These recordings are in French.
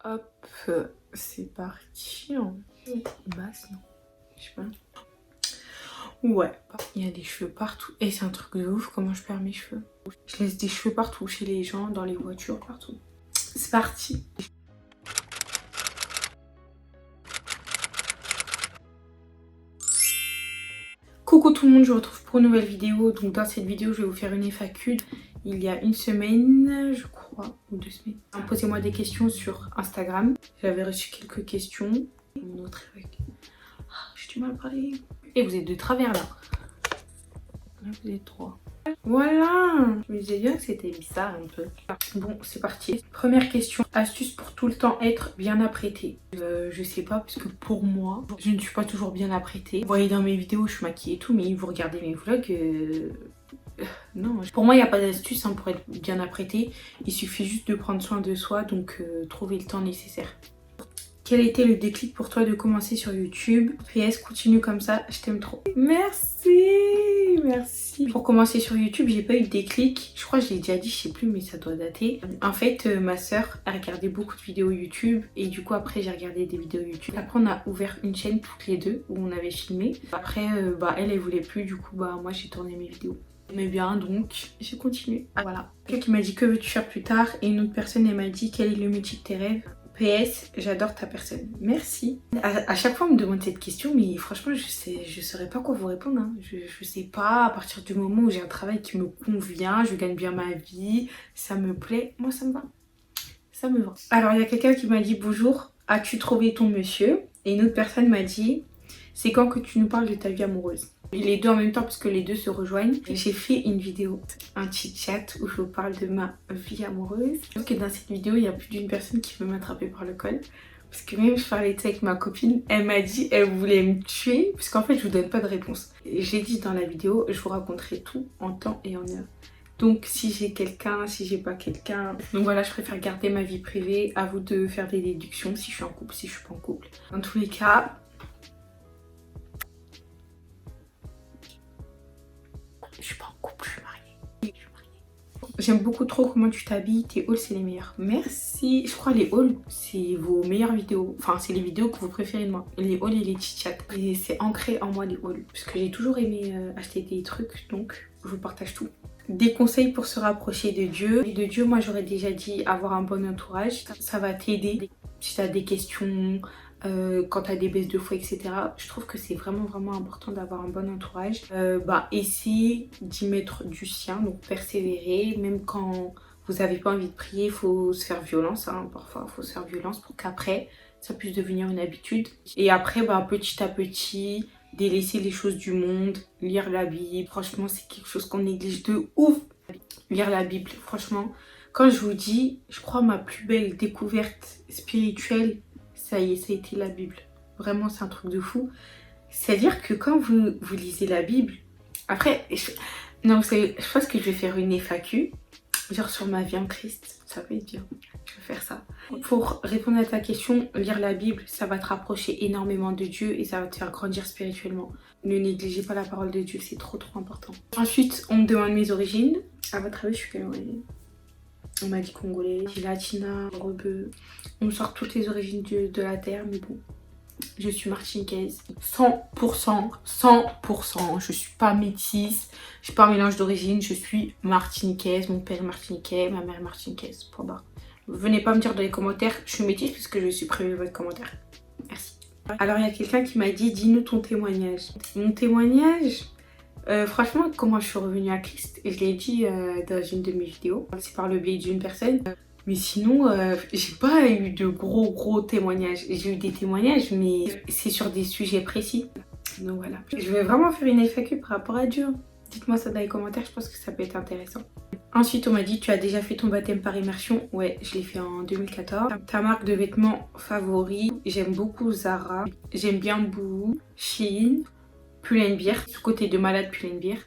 Hop, c'est parti. Basse, non. Je sais pas. Ouais, il y a des cheveux partout. Et c'est un truc de ouf comment je perds mes cheveux. Je laisse des cheveux partout, chez les gens, dans les voitures, partout. C'est parti. Coucou tout le monde, je vous retrouve pour une nouvelle vidéo. Donc dans cette vidéo, je vais vous faire une FAQ. Il y a une semaine, je crois, ou 2 semaines. Posez-moi des questions sur Instagram. J'avais reçu quelques questions. Une autre FAQ. J'ai du mal à parler. Et vous êtes de travers là. Là vous êtes trois. Voilà. Je me disais bien que c'était bizarre un peu. Bon, c'est parti. Première question. Astuce pour tout le temps être bien apprêtée. Je sais pas, parce que pour moi, je ne suis pas toujours bien apprêtée. Vous voyez dans mes vidéos, je suis maquillée et tout, mais vous regardez mes vlogs... Non, pour moi il n'y a pas d'astuce hein, pour être bien apprêtée. Il suffit juste de prendre soin de soi, donc trouver le temps nécessaire. Quel était le déclic pour toi de commencer sur YouTube? PS, continue comme ça, je t'aime trop. Merci, merci. Pour commencer sur YouTube, j'ai pas eu de déclic. Je crois que je l'ai déjà dit, je sais plus, mais ça doit dater. En fait, ma soeur a regardé beaucoup de vidéos YouTube et du coup après j'ai regardé des vidéos YouTube. Après on a ouvert une chaîne toutes les deux où on avait filmé. Après, elle voulait plus, du coup moi j'ai tourné mes vidéos. Mais bien donc j'ai continué. Voilà. Quelqu'un qui m'a dit que veux-tu faire plus tard et une autre personne elle m'a dit quel est le métier de tes rêves. PS, j'adore ta personne. Merci. À chaque fois on me demande cette question mais franchement je saurais pas quoi vous répondre. Hein. Je sais pas, à partir du moment où j'ai un travail qui me convient, je gagne bien ma vie, ça me plaît, moi ça me va. Ça me va. Alors il y a quelqu'un qui m'a dit bonjour, as-tu trouvé ton monsieur? Et une autre personne m'a dit c'est quand que tu nous parles de ta vie amoureuse? Les deux en même temps parce que les deux se rejoignent. J'ai fait une vidéo, un chit chat où je vous parle de ma vie amoureuse. Parce que dans cette vidéo il y a plus d'une personne qui veut m'attraper par le col. Parce que même je parlais de ça avec ma copine, elle m'a dit elle voulait me tuer. Parce qu'en fait je vous donne pas de réponse. J'ai dit dans la vidéo, je vous raconterai tout en temps et en heure. Donc si j'ai quelqu'un, si j'ai pas quelqu'un. Donc voilà, je préfère garder ma vie privée. À vous de faire des déductions si je suis en couple, si je suis pas en couple. Dans tous les cas, je suis pas en couple, je suis mariée. J'aime beaucoup trop comment tu t'habilles, tes hauls c'est les meilleurs. Merci. Je crois les hauls c'est vos meilleures vidéos. Enfin c'est les vidéos que vous préférez de moi. Les hauls et les chit-chats. Et c'est ancré en moi les hauls. Parce que j'ai toujours aimé acheter des trucs. Donc je vous partage tout. Des conseils pour se rapprocher de Dieu. Et de Dieu, moi j'aurais déjà dit avoir un bon entourage. Ça va t'aider si tu as des questions, quand tu as des baisses de foi, etc. Je trouve que c'est vraiment important d'avoir un bon entourage. Essayez d'y mettre du sien, donc persévérer. Même quand vous n'avez pas envie de prier, il faut se faire violence. Hein. Parfois, il faut se faire violence pour qu'après, ça puisse devenir une habitude. Et après, petit à petit, délaisser les choses du monde, lire la Bible. Franchement, c'est quelque chose qu'on néglige de ouf. Lire la Bible, franchement. Quand je vous dis, je crois ma plus belle découverte spirituelle, ça y est, ça a été la Bible. Vraiment, c'est un truc de fou. C'est-à-dire que quand vous lisez la Bible, après, non, vous savez, je pense que je vais faire une FAQ, genre sur ma vie en Christ, ça va être bien. Je vais faire ça. Pour répondre à ta question, lire la Bible, ça va te rapprocher énormément de Dieu et ça va te faire grandir spirituellement. Ne négligez pas la parole de Dieu, c'est trop important. Ensuite, on me demande mes origines. À votre avis, je suis quelle origine? On m'a dit congolais, latina, rebeu. On me sort toutes les origines de la terre, mais bon. Je suis martiniquaise. 100%, 100%. Je suis pas métisse. Je suis pas un mélange d'origine. Je suis martiniquaise. Mon père est martiniquais, ma mère est martiniquaise. Point barre. Venez pas me dire dans les commentaires, je suis métisse parce que je supprime votre commentaire. Merci. Alors il y a quelqu'un qui m'a dit, dis-nous ton témoignage. Mon témoignage, franchement, comment je suis revenue à Christ, je l'ai dit dans une de mes vidéos, c'est par le biais d'une personne. Mais sinon, j'ai pas eu de gros témoignages. J'ai eu des témoignages, mais c'est sur des sujets précis. Donc voilà. Je vais vraiment faire une FAQ par rapport à Dieu. Dites-moi ça dans les commentaires, je pense que ça peut être intéressant. Ensuite, on m'a dit, tu as déjà fait ton baptême par immersion? Ouais, je l'ai fait en 2014. Ta marque de vêtements favori? J'aime beaucoup Zara. J'aime bien Boohoo, Shein, Pull&Bear. Ce côté de malade Pull&Bear.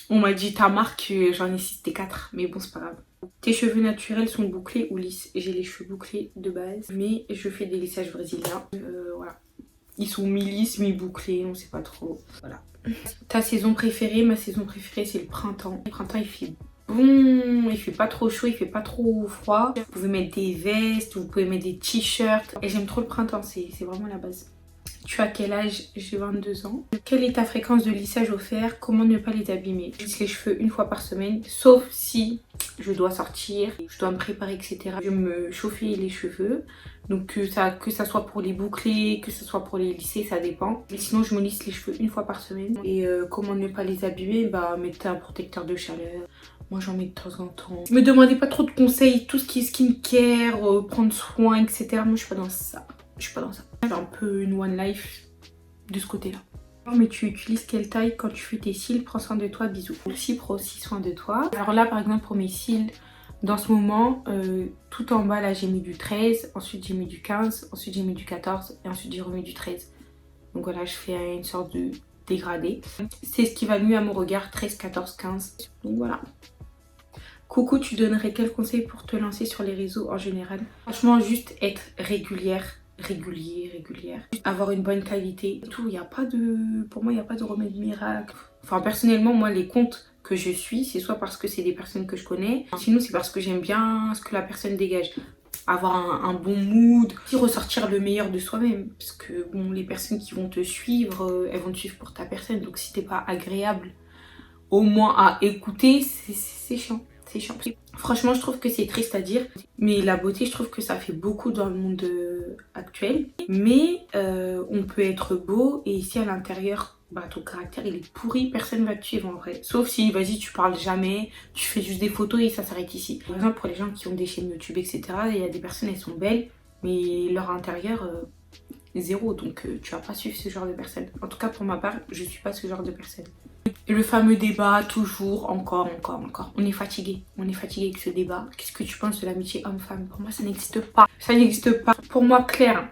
On m'a dit ta marque, j'en ai cité 4, mais bon, c'est pas grave. Tes cheveux naturels sont bouclés ou lisses? J'ai les cheveux bouclés de base, mais je fais des lissages brésiliens. Voilà. Ils sont mi-lisses, mi-bouclés, on sait pas trop. Voilà. Ta saison préférée? Ma saison préférée, c'est le printemps. Le printemps, il fait Bon, il fait pas trop chaud, il fait pas trop froid. Vous pouvez mettre des vestes, vous pouvez mettre des t-shirts. Et j'aime trop le printemps, c'est vraiment la base. Tu as quel âge? J'ai 22 ans. Quelle est ta fréquence de lissage au fer? Comment ne pas les abîmer? Je lisse les cheveux une fois par semaine, sauf si je dois sortir, je dois me préparer, etc. Je vais me chauffer les cheveux. Donc que ça soit pour les boucler, que ce soit pour les lisser, ça dépend. Mais sinon, je me lisse les cheveux une fois par semaine. Et comment ne pas les abîmer? Bah, mettez un protecteur de chaleur. Moi, j'en mets de temps en temps. Me demandez pas trop de conseils, tout ce qui est skincare, prendre soin, etc. Moi, je suis pas dans ça. Je suis pas dans ça. C'est un peu une one life de ce côté-là. Mais tu utilises quelle taille quand tu fais tes cils? Prends soin de toi, bisous. Aussi, prends aussi soin de toi. Alors là, par exemple, pour mes cils, dans ce moment, tout en bas, là, j'ai mis du 13. Ensuite, j'ai mis du 15. Ensuite, j'ai mis du 14. Et ensuite, j'ai remis du 13. Donc voilà, je fais une sorte de dégradé. C'est ce qui va mieux à mon regard, 13, 14, 15. Donc voilà. Coucou, tu donnerais quel conseil pour te lancer sur les réseaux en général? Franchement, juste être régulière. Régulière. Avoir une bonne qualité. Tout, il n'y a pas de... Pour moi, il n'y a pas de remède miracle. Enfin, personnellement, moi, les comptes que je suis, c'est soit parce que c'est des personnes que je connais, sinon c'est parce que j'aime bien ce que la personne dégage. Avoir un bon mood, ressortir le meilleur de soi-même. Parce que, bon, les personnes qui vont te suivre, elles vont te suivre pour ta personne. Donc, si t'es pas agréable, au moins à écouter, c'est chiant. C'est chiant. Franchement, je trouve que c'est triste à dire, mais la beauté, je trouve que ça fait beaucoup dans le monde actuel. Mais on peut être beau et ici à l'intérieur, bah, ton caractère il est pourri, personne va te suivre en vrai. Sauf si, vas-y, tu parles jamais, tu fais juste des photos et ça s'arrête ici. Par exemple, pour les gens qui ont des chaînes YouTube, etc., il y a des personnes, elles sont belles, mais leur intérieur, zéro. Donc tu vas pas suivre ce genre de personne. En tout cas, pour ma part, je suis pas ce genre de personne. Le fameux débat, toujours, encore. On est fatigué avec ce débat. Qu'est-ce que tu penses de l'amitié homme-femme? Pour moi, ça n'existe pas. Ça n'existe pas. Pour moi, clair,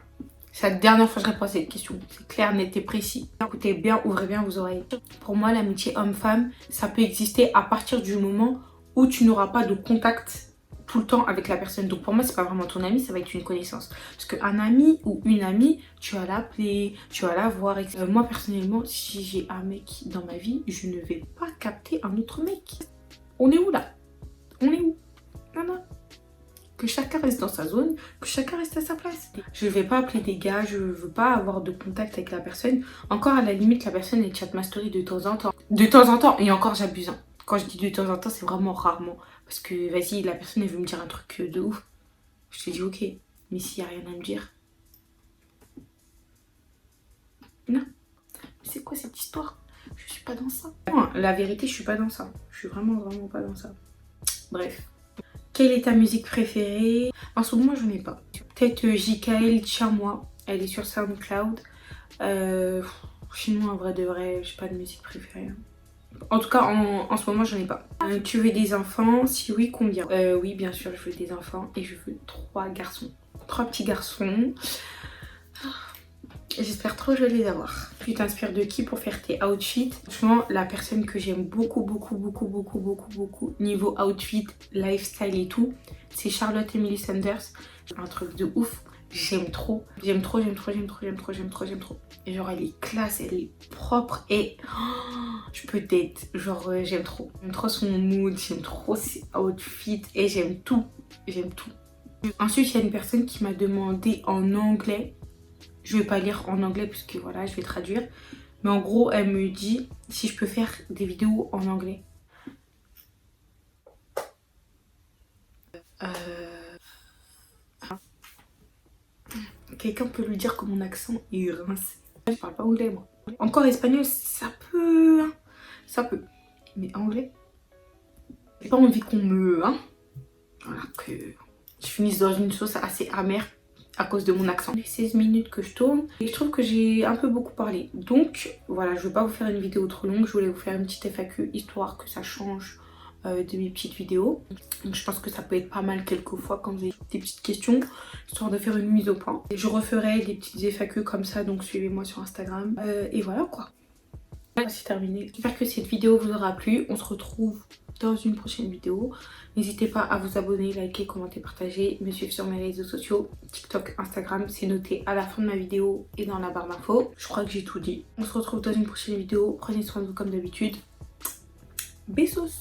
c'est la dernière fois que je réponds à cette question. C'est clair, net et précis. Écoutez bien, ouvrez bien vos oreilles. Pour moi, l'amitié homme-femme, ça peut exister à partir du moment où tu n'auras pas de contact tout le temps avec la personne. Donc pour moi, c'est pas vraiment ton ami, ça va être une connaissance. Parce qu'un ami ou une amie, tu vas l'appeler, tu vas la voir. Moi, personnellement, si j'ai un mec dans ma vie, je ne vais pas capter un autre mec. On est où là? On est où? Non. Que chacun reste dans sa zone, que chacun reste à sa place. Je vais pas appeler des gars, je veux pas avoir de contact avec la personne. Encore à la limite, la personne, elle chatte ma story de temps en temps. De temps en temps, et encore j'abuse. Hein. Quand je dis de temps en temps, c'est vraiment rarement. Parce que vas-y, la personne, elle veut me dire un truc de ouf. Je te dis ok, mais s'il n'y a rien à me dire. Non. C'est quoi cette histoire? Je suis pas dans ça. Non, la vérité, je suis pas dans ça. Je suis vraiment pas dans ça. Bref. Quelle est ta musique préférée? En ce moment, j'en ai pas. Peut-être JKL Tiens-moi. Elle est sur SoundCloud. Sinon, en vrai de vrai, j'ai pas de musique préférée. En tout cas, en ce moment, j'en ai pas. Tu veux des enfants? Si oui, combien? Oui, bien sûr, je veux des enfants. Et je veux 3 garçons. 3 petits garçons. J'espère trop que je vais les avoir. Tu t'inspires de qui pour faire tes outfits? Franchement, la personne que j'aime beaucoup niveau outfit, lifestyle et tout, c'est Charlotte Emily Sanders. Un truc de ouf. J'aime trop. Et genre, elle est classe, elle est propre et je peux être. Genre, j'aime trop. J'aime trop son mood, j'aime trop ses outfits et j'aime tout. Ensuite, il y a une personne qui m'a demandé en anglais. Je vais pas lire en anglais parce que voilà, je vais traduire. Mais en gros, elle me dit si je peux faire des vidéos en anglais. Quelqu'un peut lui dire que mon accent est rincé. Je parle pas anglais, moi. Encore espagnol, ça peut. Hein. Ça peut. Mais anglais, j'ai pas envie qu'on me. Hein. Voilà, que je finisse dans une sauce assez amère à cause de mon accent. Les 16 minutes que je tourne et je trouve que j'ai un peu beaucoup parlé. Donc voilà, je vais pas vous faire une vidéo trop longue. Je voulais vous faire une petite FAQ histoire que ça change de mes petites vidéos. Donc je pense que ça peut être pas mal quelquefois quand j'ai des petites questions, histoire de faire une mise au point. Et je referai des petites FAQ comme ça, donc suivez-moi sur Instagram. Et voilà quoi. C'est terminé. J'espère que cette vidéo vous aura plu. On se retrouve dans une prochaine vidéo. N'hésitez pas à vous abonner, liker, commenter, partager, me suivre sur mes réseaux sociaux, TikTok, Instagram, c'est noté à la fin de ma vidéo et dans la barre d'infos. Je crois que j'ai tout dit. On se retrouve dans une prochaine vidéo. Prenez soin de vous comme d'habitude. Bisous.